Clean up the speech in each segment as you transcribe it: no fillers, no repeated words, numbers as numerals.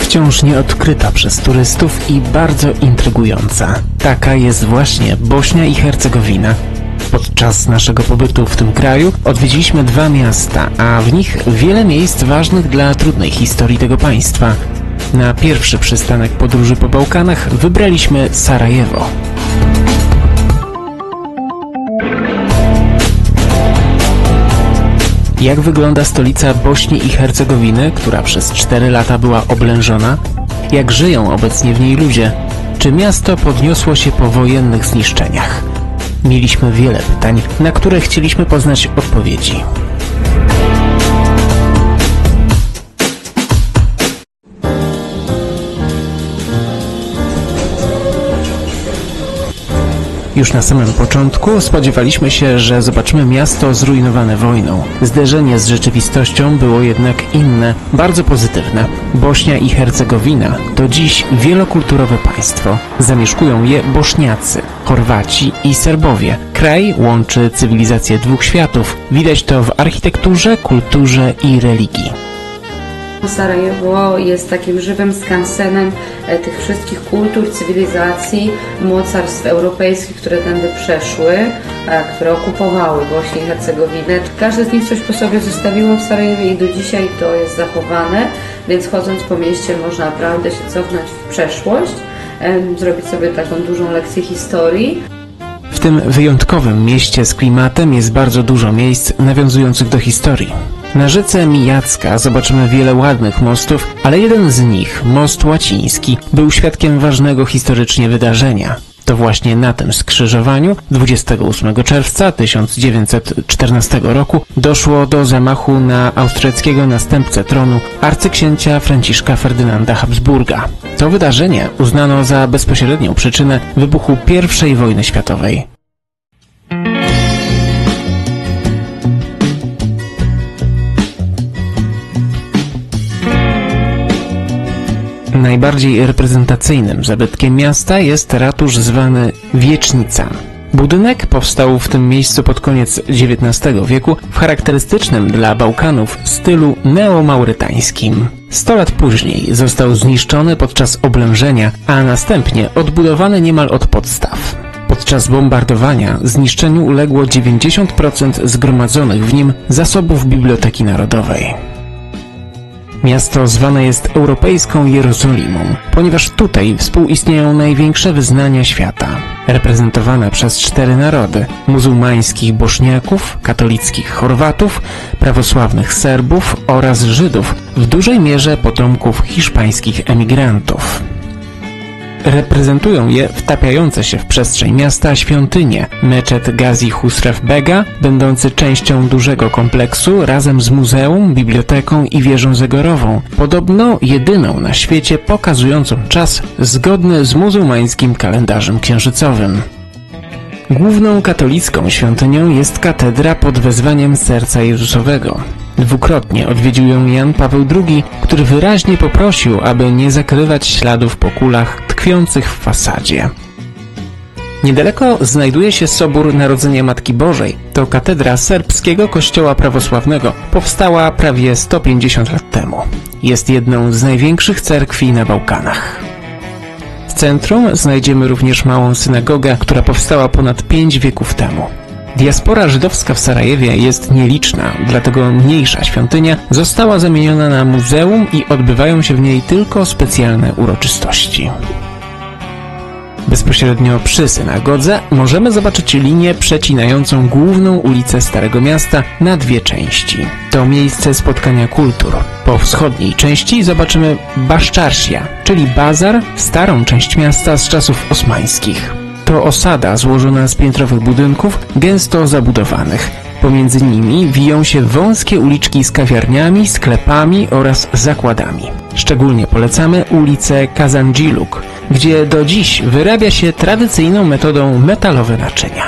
wciąż nieodkryta przez turystów i bardzo intrygująca. Taka jest właśnie Bośnia i Hercegowina. Podczas naszego pobytu w tym kraju odwiedziliśmy 2 miasta, a w nich wiele miejsc ważnych dla trudnej historii tego państwa. Na pierwszy przystanek podróży po Bałkanach wybraliśmy Sarajewo. Jak wygląda stolica Bośni i Hercegowiny, która przez 4 lata była oblężona? Jak żyją obecnie w niej ludzie? Czy miasto podniosło się po wojennych zniszczeniach? Mieliśmy wiele pytań, na które chcieliśmy poznać odpowiedzi. Już na samym początku spodziewaliśmy się, że zobaczymy miasto zrujnowane wojną. Zderzenie z rzeczywistością było jednak inne, bardzo pozytywne. Bośnia i Hercegowina to dziś wielokulturowe państwo. Zamieszkują je Bośniacy, Chorwaci i Serbowie. Kraj łączy cywilizacje 2 światów. Widać to w architekturze, kulturze i religii. Sarajewo jest takim żywym skansenem tych wszystkich kultur, cywilizacji, mocarstw europejskich, które tędy przeszły, które okupowały Bośnię i Hercegowinę. Każde z nich coś po sobie zostawiło w Sarajewie i do dzisiaj to jest zachowane, więc chodząc po mieście można naprawdę się cofnąć w przeszłość, zrobić sobie taką dużą lekcję historii. W tym wyjątkowym mieście z klimatem jest bardzo dużo miejsc nawiązujących do historii. Na rzece Mijacka zobaczymy wiele ładnych mostów, ale jeden z nich, most łaciński, był świadkiem ważnego historycznie wydarzenia. To właśnie na tym skrzyżowaniu 28 czerwca 1914 roku doszło do zamachu na austriackiego następcę tronu, arcyksięcia Franciszka Ferdynanda Habsburga. To wydarzenie uznano za bezpośrednią przyczynę wybuchu I wojny światowej. Najbardziej reprezentacyjnym zabytkiem miasta jest ratusz zwany Wiecznica. Budynek powstał w tym miejscu pod koniec XIX wieku w charakterystycznym dla Bałkanów stylu neomaurytańskim. 100 lat później został zniszczony podczas oblężenia, a następnie odbudowany niemal od podstaw. Podczas bombardowania zniszczeniu uległo 90% zgromadzonych w nim zasobów Biblioteki Narodowej. Miasto zwane jest europejską Jerozolimą, ponieważ tutaj współistnieją największe wyznania świata, reprezentowane przez 4 narody: muzułmańskich Bośniaków, katolickich Chorwatów, prawosławnych Serbów oraz Żydów, w dużej mierze potomków hiszpańskich emigrantów. Reprezentują je wtapiające się w przestrzeń miasta świątynie, meczet Gazi Husrev Bega, będący częścią dużego kompleksu razem z muzeum, biblioteką i wieżą zegarową, podobno jedyną na świecie pokazującą czas zgodny z muzułmańskim kalendarzem księżycowym. Główną katolicką świątynią jest katedra pod wezwaniem Serca Jezusowego. Dwukrotnie odwiedził ją Jan Paweł II, który wyraźnie poprosił, aby nie zakrywać śladów po kulach tkwiących w fasadzie. Niedaleko znajduje się Sobór Narodzenia Matki Bożej. To katedra serbskiego kościoła prawosławnego. Powstała prawie 150 lat temu. Jest jedną z największych cerkwi na Bałkanach. W centrum znajdziemy również małą synagogę, która powstała ponad 5 wieków temu. Diaspora żydowska w Sarajewie jest nieliczna, dlatego mniejsza świątynia została zamieniona na muzeum i odbywają się w niej tylko specjalne uroczystości. Bezpośrednio przy synagodze możemy zobaczyć linię przecinającą główną ulicę Starego Miasta na 2 części. To miejsce spotkania kultur. Po wschodniej części zobaczymy Baszczarsia, czyli bazar, starą część miasta z czasów osmańskich. To osada złożona z piętrowych budynków, gęsto zabudowanych. Pomiędzy nimi wiją się wąskie uliczki z kawiarniami, sklepami oraz zakładami. Szczególnie polecamy ulicę Kazandziluk, gdzie do dziś wyrabia się tradycyjną metodą metalowe naczynia.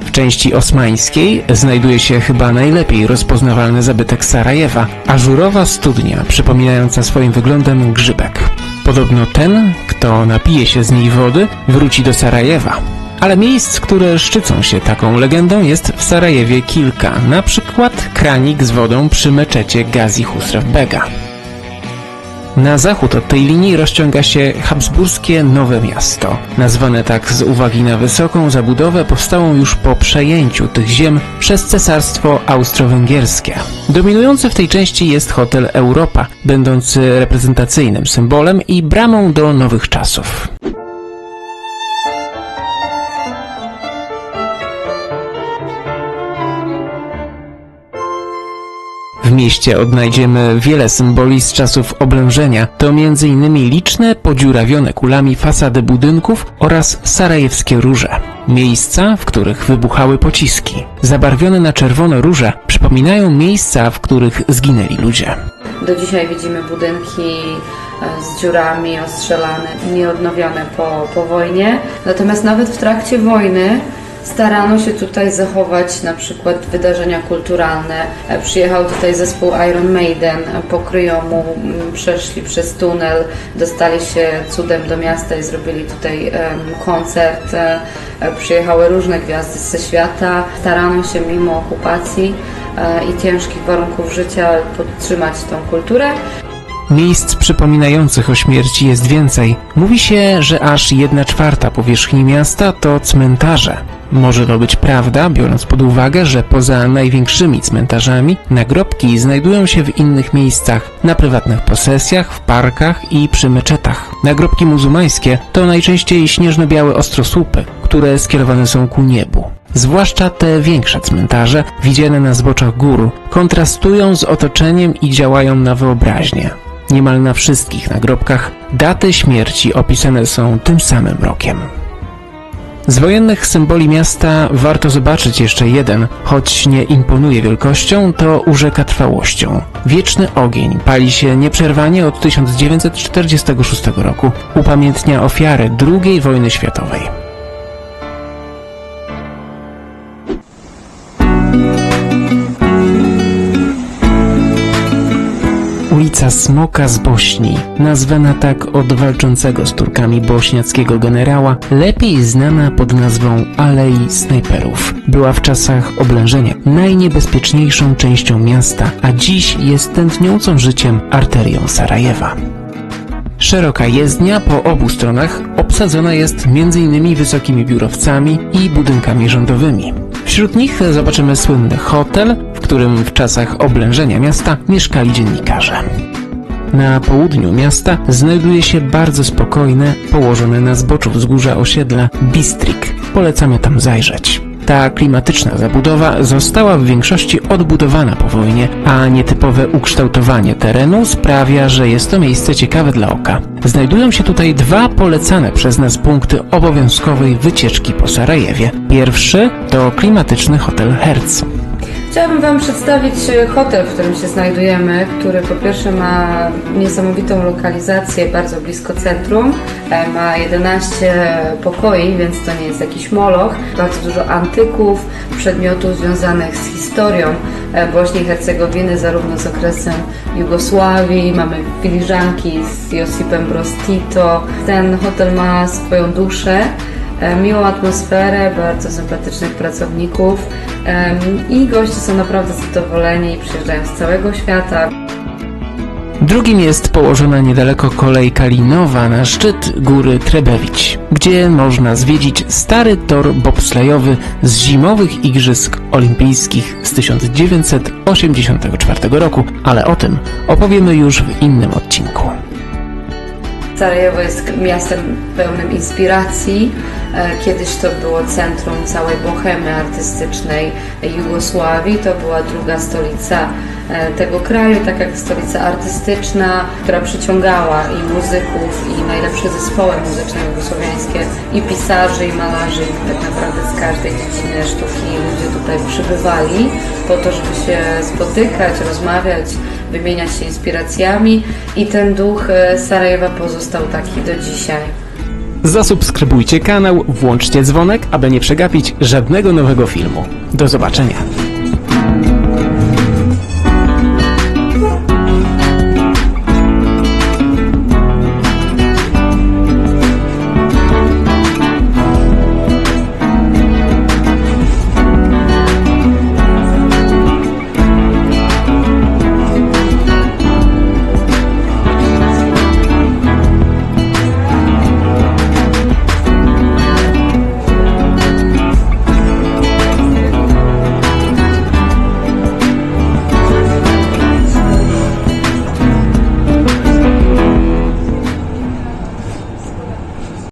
W części osmańskiej znajduje się chyba najlepiej rozpoznawalny zabytek Sarajewa – ażurowa studnia przypominająca swoim wyglądem grzybek. Podobno ten, kto napije się z niej wody, wróci do Sarajewa. Ale miejsc, które szczycą się taką legendą, jest w Sarajewie kilka, na przykład kranik z wodą przy meczecie Gazi Husrev Bega. Na zachód od tej linii rozciąga się habsburskie Nowe Miasto. Nazwane tak z uwagi na wysoką zabudowę powstałą już po przejęciu tych ziem przez Cesarstwo Austro-Węgierskie. Dominujący w tej części jest hotel Europa, będący reprezentacyjnym symbolem i bramą do nowych czasów. W mieście odnajdziemy wiele symboli z czasów oblężenia. To m.in. liczne, podziurawione kulami fasady budynków oraz sarajewskie róże. Miejsca, w których wybuchały pociski. Zabarwione na czerwono róże przypominają miejsca, w których zginęli ludzie. Do dzisiaj widzimy budynki z dziurami ostrzelane, nieodnowione po wojnie. Natomiast nawet w trakcie wojny starano się tutaj zachować na przykład wydarzenia kulturalne. Przyjechał tutaj zespół Iron Maiden, pokryjomu, przeszli przez tunel, dostali się cudem do miasta i zrobili tutaj koncert. Przyjechały różne gwiazdy ze świata. Starano się mimo okupacji i ciężkich warunków życia podtrzymać tą kulturę. Miejsc przypominających o śmierci jest więcej. Mówi się, że aż 1/4 powierzchni miasta to cmentarze. Może to być prawda, biorąc pod uwagę, że poza największymi cmentarzami nagrobki znajdują się w innych miejscach, na prywatnych posesjach, w parkach i przy meczetach. Nagrobki muzułmańskie to najczęściej śnieżno-białe ostrosłupy, które skierowane są ku niebu. Zwłaszcza te większe cmentarze, widziane na zboczach gór, kontrastują z otoczeniem i działają na wyobraźnię. Niemal na wszystkich nagrobkach daty śmierci opisane są tym samym rokiem. Z wojennych symboli miasta warto zobaczyć jeszcze jeden, choć nie imponuje wielkością, to urzeka trwałością. Wieczny ogień pali się nieprzerwanie od 1946 roku. Upamiętnia ofiary II wojny światowej. Ulica Smoka z Bośni, nazwana tak od walczącego z Turkami bośniackiego generała, lepiej znana pod nazwą Alei Snajperów. Była w czasach oblężenia najniebezpieczniejszą częścią miasta, a dziś jest tętniącą życiem arterią Sarajewa. Szeroka jezdnia po obu stronach obsadzona jest m.in. wysokimi biurowcami i budynkami rządowymi. Wśród nich zobaczymy słynny hotel, w którym w czasach oblężenia miasta mieszkali dziennikarze. Na południu miasta znajduje się bardzo spokojne, położone na zboczu wzgórza osiedla Bistrik. Polecamy tam zajrzeć. Ta klimatyczna zabudowa została w większości odbudowana po wojnie, a nietypowe ukształtowanie terenu sprawia, że jest to miejsce ciekawe dla oka. Znajdują się tutaj dwa polecane przez nas punkty obowiązkowej wycieczki po Sarajewie. Pierwszy to klimatyczny hotel Herz. Chciałabym Wam przedstawić hotel, w którym się znajdujemy, który po pierwsze ma niesamowitą lokalizację bardzo blisko centrum. Ma 11 pokoi, więc to nie jest jakiś moloch. Bardzo dużo antyków, przedmiotów związanych z historią Bośni i Hercegowiny, zarówno z okresem Jugosławii. Mamy filiżanki z Josipem Broz Tito. Ten hotel ma swoją duszę, miłą atmosferę, bardzo sympatycznych pracowników i goście są naprawdę zadowoleni i przyjeżdżają z całego świata. Drugim jest położona niedaleko kolejka linowa na szczyt góry Trebević, gdzie można zwiedzić stary tor bobslejowy z zimowych Igrzysk Olimpijskich z 1984 roku, ale o tym opowiemy już w innym odcinku. Sarajewo jest miastem pełnym inspiracji. Kiedyś to było centrum całej bohemy artystycznej Jugosławii. To była druga stolica tego kraju, tak jak stolica artystyczna, która przyciągała i muzyków, i najlepsze zespoły muzyczne jugosłowiańskie, i pisarzy, i malarzy, i tak naprawdę z każdej dziedziny sztuki ludzie tutaj przybywali po to, żeby się spotykać, rozmawiać, wymieniać się inspiracjami, i ten duch Sarajewa pozostał taki do dzisiaj. Zasubskrybujcie kanał, włączcie dzwonek, aby nie przegapić żadnego nowego filmu. Do zobaczenia!